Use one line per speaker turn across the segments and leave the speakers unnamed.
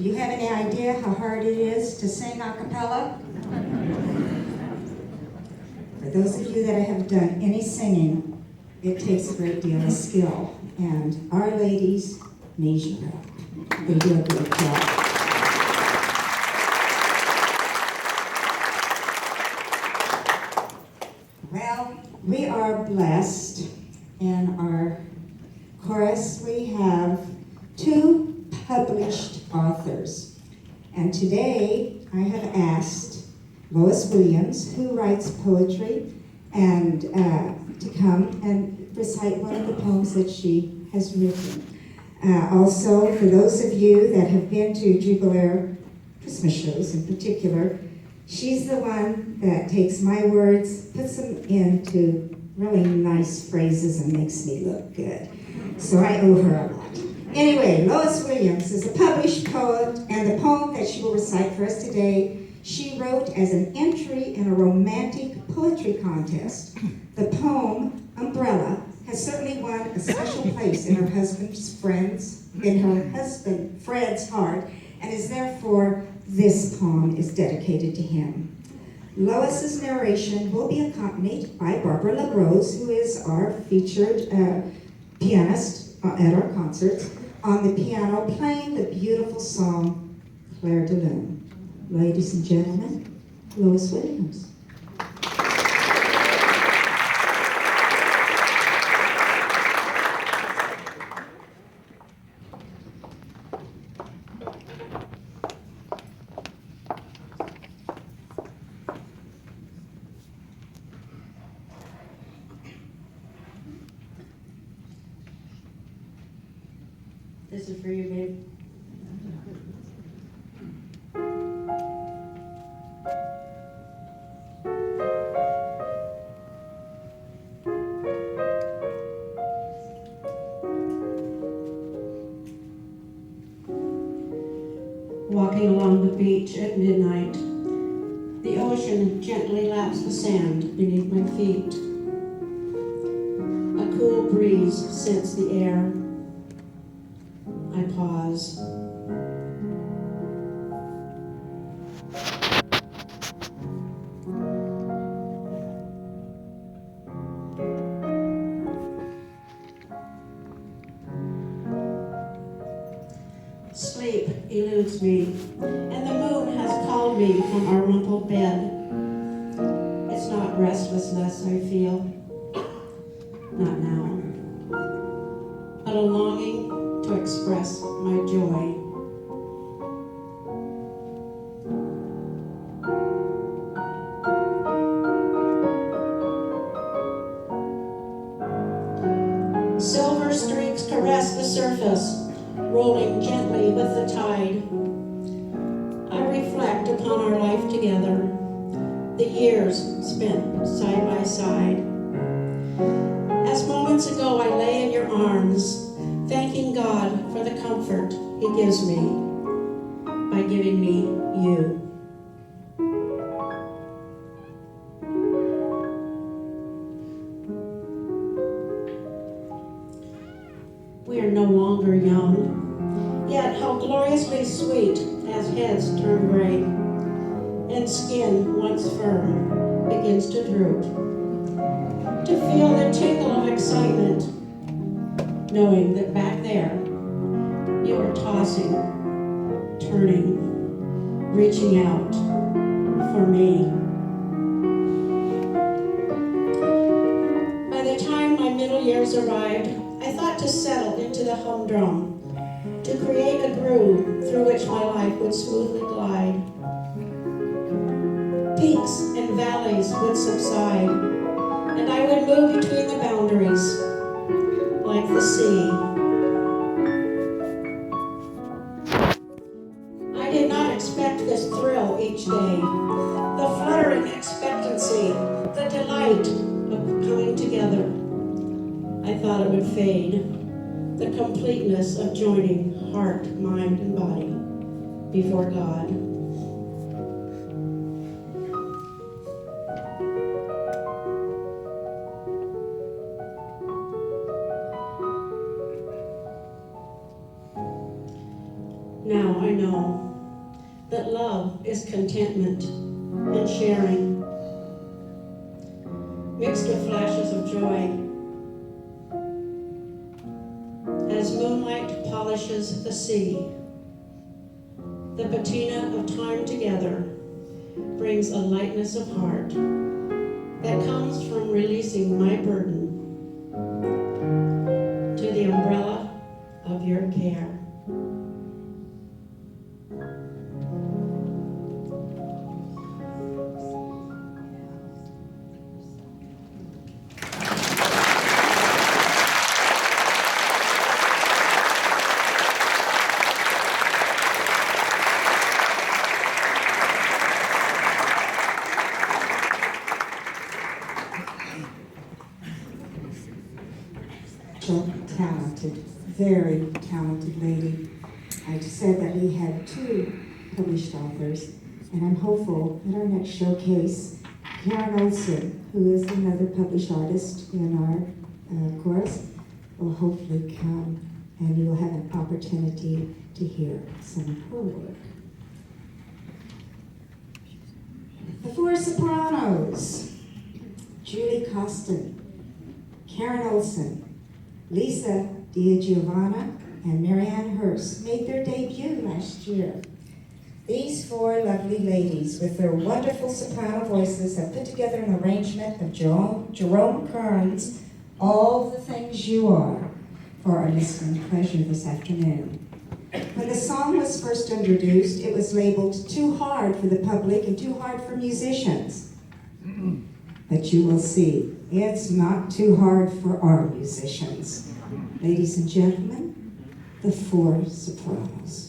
Do you have any idea how hard it is to sing a cappella? For those of you that have done any singing, it takes a great deal of skill, and our ladies measure up. They do a great job. Well, we are blessed. In our chorus, we have 2 published authors. And today, I have asked Lois Williams, who writes poetry, and to come and recite one of the poems that she has written. Also, for those of you that have been to Jubilaire Christmas shows in particular, she's the one that takes my words, puts them into really nice phrases, and makes me look good. So I owe her a lot. Anyway, Lois Williams is a published poet, and the poem that she will recite for us today, she wrote as an entry in a romantic poetry contest. The poem, Umbrella, has certainly won a special place in her husband Fred's heart, and is therefore, this poem is dedicated to him. Lois's narration will be accompanied by Barbara LaRose, who is our featured pianist at our concerts, on the piano, playing the beautiful song, Clair de Lune. Ladies and gentlemen, Lois Williams. This is for you, babe.
Walking along the beach at midnight, the ocean gently laps the sand beneath my feet. A cool breeze scents the air. I pause. Sleep eludes me, and the moon has called me from our rumpled bed. It's not restlessness I feel, not now, but a longing to express my joy. Silver streaks caress the surface, rolling gently with the tide. I reflect upon our life together, the years spent side by side. As moments ago I lay in your arms, thanking God for the comfort He gives me by giving me you. We are no longer young, yet how gloriously sweet as heads turn gray and skin once firm begins to droop. To feel the tingle of excitement, knowing that back there you are tossing, turning, reaching out for me. By the time my middle years arrived, I thought to settle into the humdrum, to create a groove through which my life would smoothly glide. Peaks and valleys would subside, and I would move between the boundaries, like the sea. I did not expect this thrill each day, the fluttering expectancy, the delight of coming together. I thought it would fade, the completeness of joining heart, mind, and body before God. Now I know that love is contentment and sharing, mixed with flashes of joy. As moonlight polishes the sea, the patina of time together brings a lightness of heart that comes from releasing my burden to the umbrella of your care.
Talented, very talented lady. I said that we had 2 published authors, and I'm hopeful that our next showcase, Karen Olson, who is another published artist in our chorus, will hopefully come, and you will have an opportunity to hear some of her work. The 4 Sopranos: Julie Costin, Karen Olson, Lisa DiGiovanna, and Marianne Hurst made their debut last year. These 4 lovely ladies, with their wonderful soprano voices, have put together an arrangement of Jerome Kern's All the Things You Are for our listening pleasure this afternoon. When the song was first introduced, it was labeled too hard for the public and too hard for musicians. But you will see, it's not too hard for our musicians. Ladies and gentlemen, the 4 Sopranos.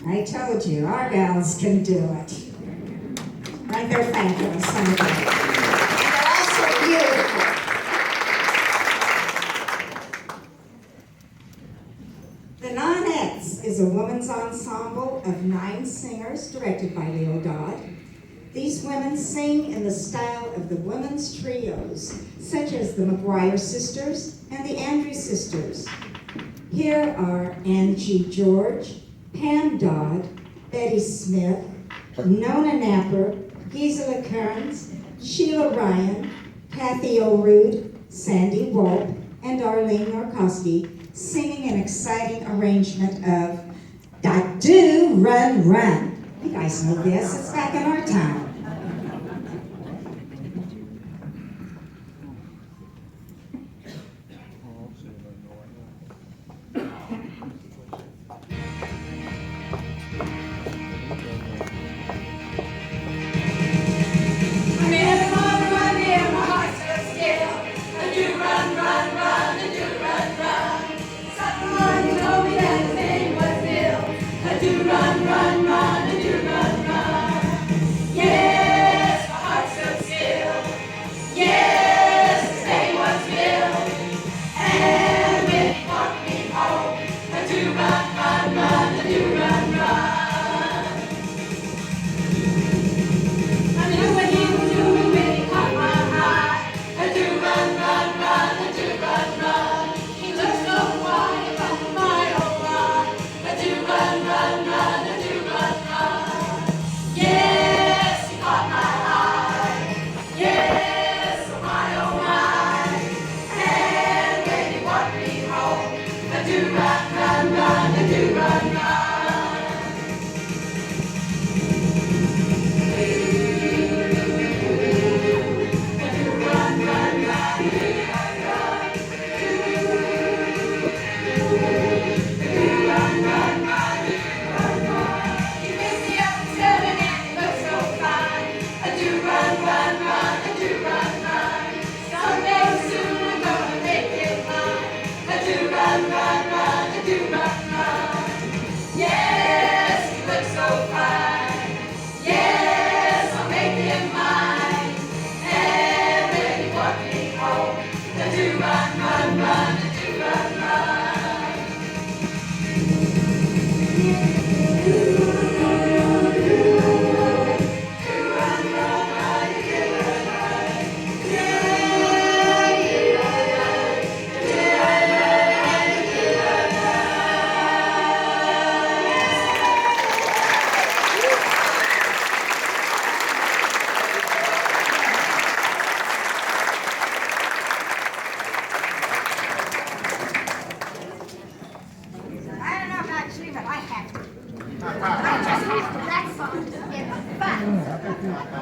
I told you, our gals can do it. Right, they're fabulous, some of them. And they're also beautiful. The Nonettes is a women's ensemble of 9 singers directed by Leo Dodd. These women sing in the style of the women's trios, such as the McGuire Sisters and the Andrews Sisters. Here are Angie George, Pam Dodd, Betty Smith, Nona Napper, Gisela Kearns, Sheila Ryan, Kathy O'Rood, Sandy Wolp, and Arlene Norkowski, singing an exciting arrangement of DoRun. You guys know this, it's back in our time.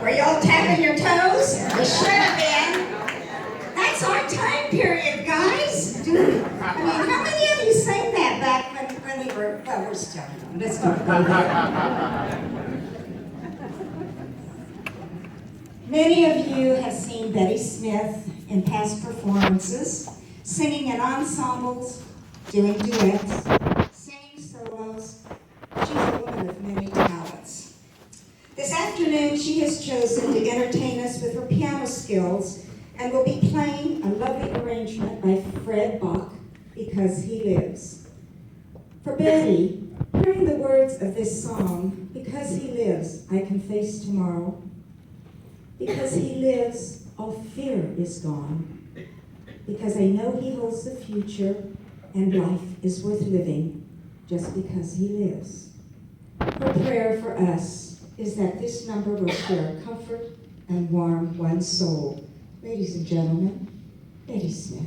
Were you all tapping your toes? You should have been. That's our time period, guys. I mean, how many of you sang that back when we were, well, we're still young. Let's not go there. Many of you have seen Betty Smith in past performances, singing in ensembles, doing duets, singing solos. She's a woman of many talents. This afternoon, she has chosen to entertain us with her piano skills and will be playing a lovely arrangement by Fred Bach, Because He Lives. For Betty, hearing the words of this song, Because He Lives, I can face tomorrow. Because He lives, all fear is gone. Because I know He holds the future, and life is worth living just because He lives. Her prayer for us is that this number will share comfort and warm one's soul. Ladies and gentlemen, Betty Smith.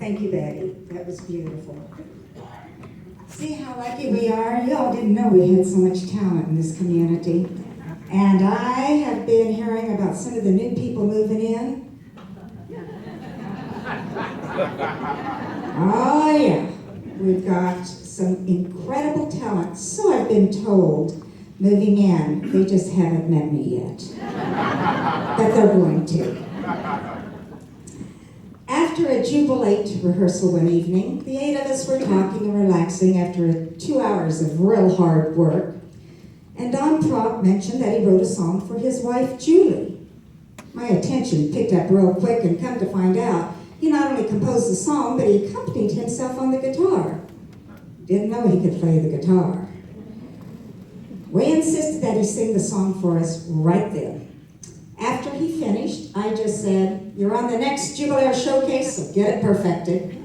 Thank you, Betty. That was beautiful. See how lucky we are? You all didn't know we had so much talent in this community. And I have been hearing about some of the new people moving in. Oh yeah, we've got some incredible talent, so I've been told, moving in. They just haven't met me yet. But they're going to. After a jubilate rehearsal one evening, the 8 of us were talking and relaxing after 2 hours of real hard work. And Don Propp mentioned that he wrote a song for his wife, Julie. My attention picked up real quick, and come to find out, he not only composed the song, but he accompanied himself on the guitar. Didn't know he could play the guitar. We insisted that he sing the song for us right then. After he finished, I just said, "You're on the next Jubilaire showcase, so get it perfected."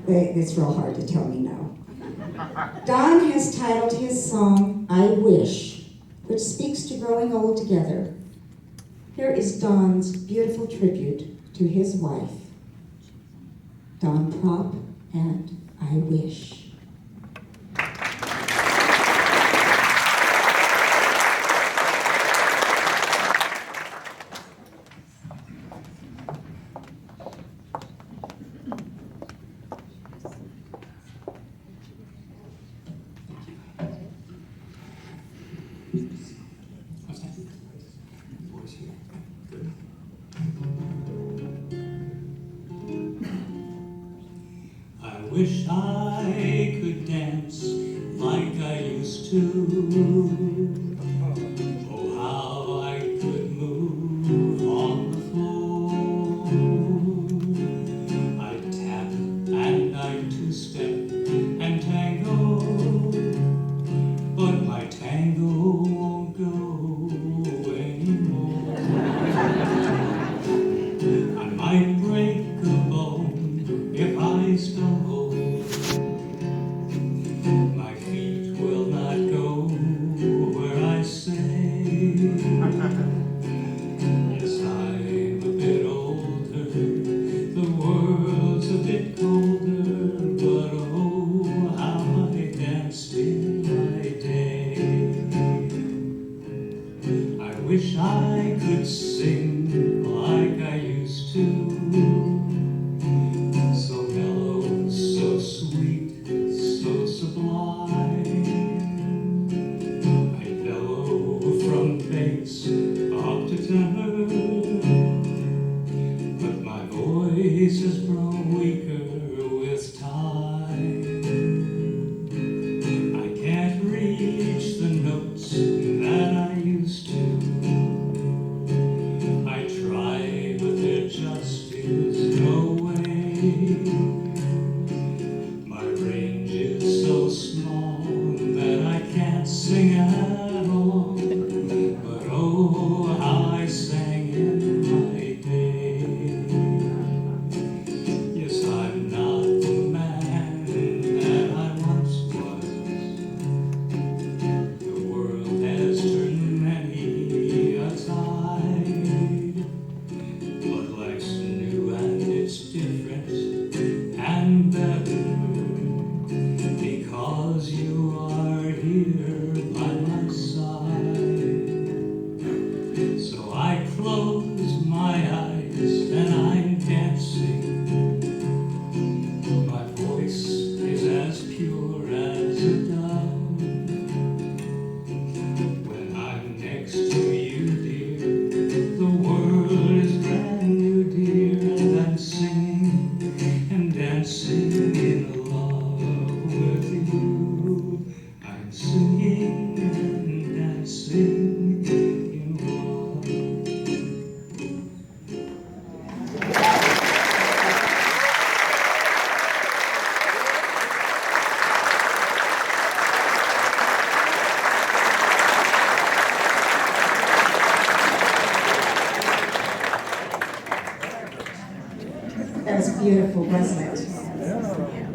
It's real hard to tell me no. Don has titled his song, "I Wish," which speaks to growing old together. Here is Don's beautiful tribute to his wife, Don Propp, and "I Wish."
I wish I could dance like I used to. Oh, how I could move on the floor. I'd tap and I'd two-step and tango, but my tango won't go anymore. I might break a bone if I stumble. My feet will not go where I say. Yes, I'm a bit older, the world's a bit colder, but oh, how I danced in my day. I wish I could sing like I used to. So mellow, so sweet, so sublime. I bellow from bass up to tenor, but my voice has grown weaker with time. I can't reach the notes that I used to. I try, but there just is no way. My range is so small that I can't sing at all. But oh, how I sang in my day. Yes, I'm not the man that I once was. The world has turned many a tide. But life's new and it's different and better, because you are here by my side. So I close my eyes and I'm dancing. My voice is as pure as a dove. When I'm next to you, dear, the world is brand new, dear, and I'm singing and dancing in love with you. I'm singing and dancing in love.
That was beautiful, wasn't it?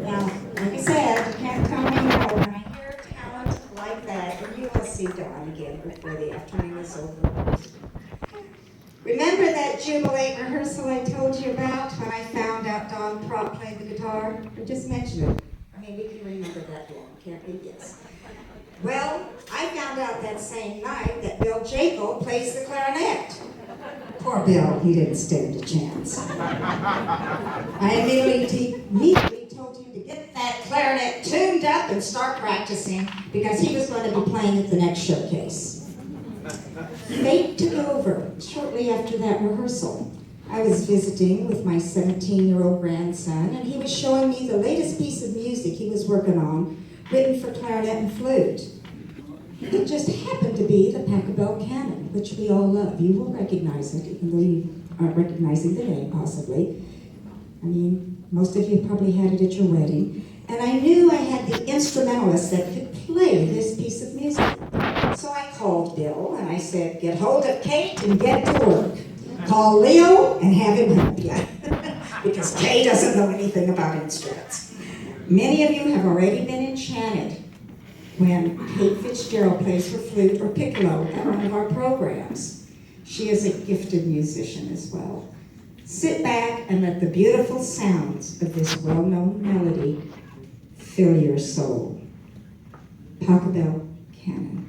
Now, like I said, you can't tell me no. When I hear talent like that, and you will see Dawn again before the afternoon is over. Remember that jubilate rehearsal I told you about when I found out Don Prop played the guitar? I just mentioned it. I mean, we can remember that long, can't we? Yes. Well, I found out that same night that Bill Jaco plays the clarinet. Poor Bill, he didn't stand a chance. I immediately told him to get that clarinet tuned up and start practicing because he was going to be playing at the next showcase. Fate took over shortly after that rehearsal. I was visiting with my 17-year-old grandson, and he was showing me the latest piece of music he was working on, written for clarinet and flute. It just happened to be the Pachelbel canon, which we all love. You will recognize it, even though you aren't recognizing the name, possibly. I mean, most of you probably had it at your wedding. And I knew I had the instrumentalist that could play this piece of music. So I called Bill and I said, get hold of Kate and get to work. Call Leo and have him help you. Because Kay doesn't know anything about instruments. Many of you have already been enchanted when Kate Fitzgerald plays for flute or piccolo at one of our programs. She is a gifted musician as well. Sit back and let the beautiful sounds of this well-known melody fill your soul. Pachelbel Canon.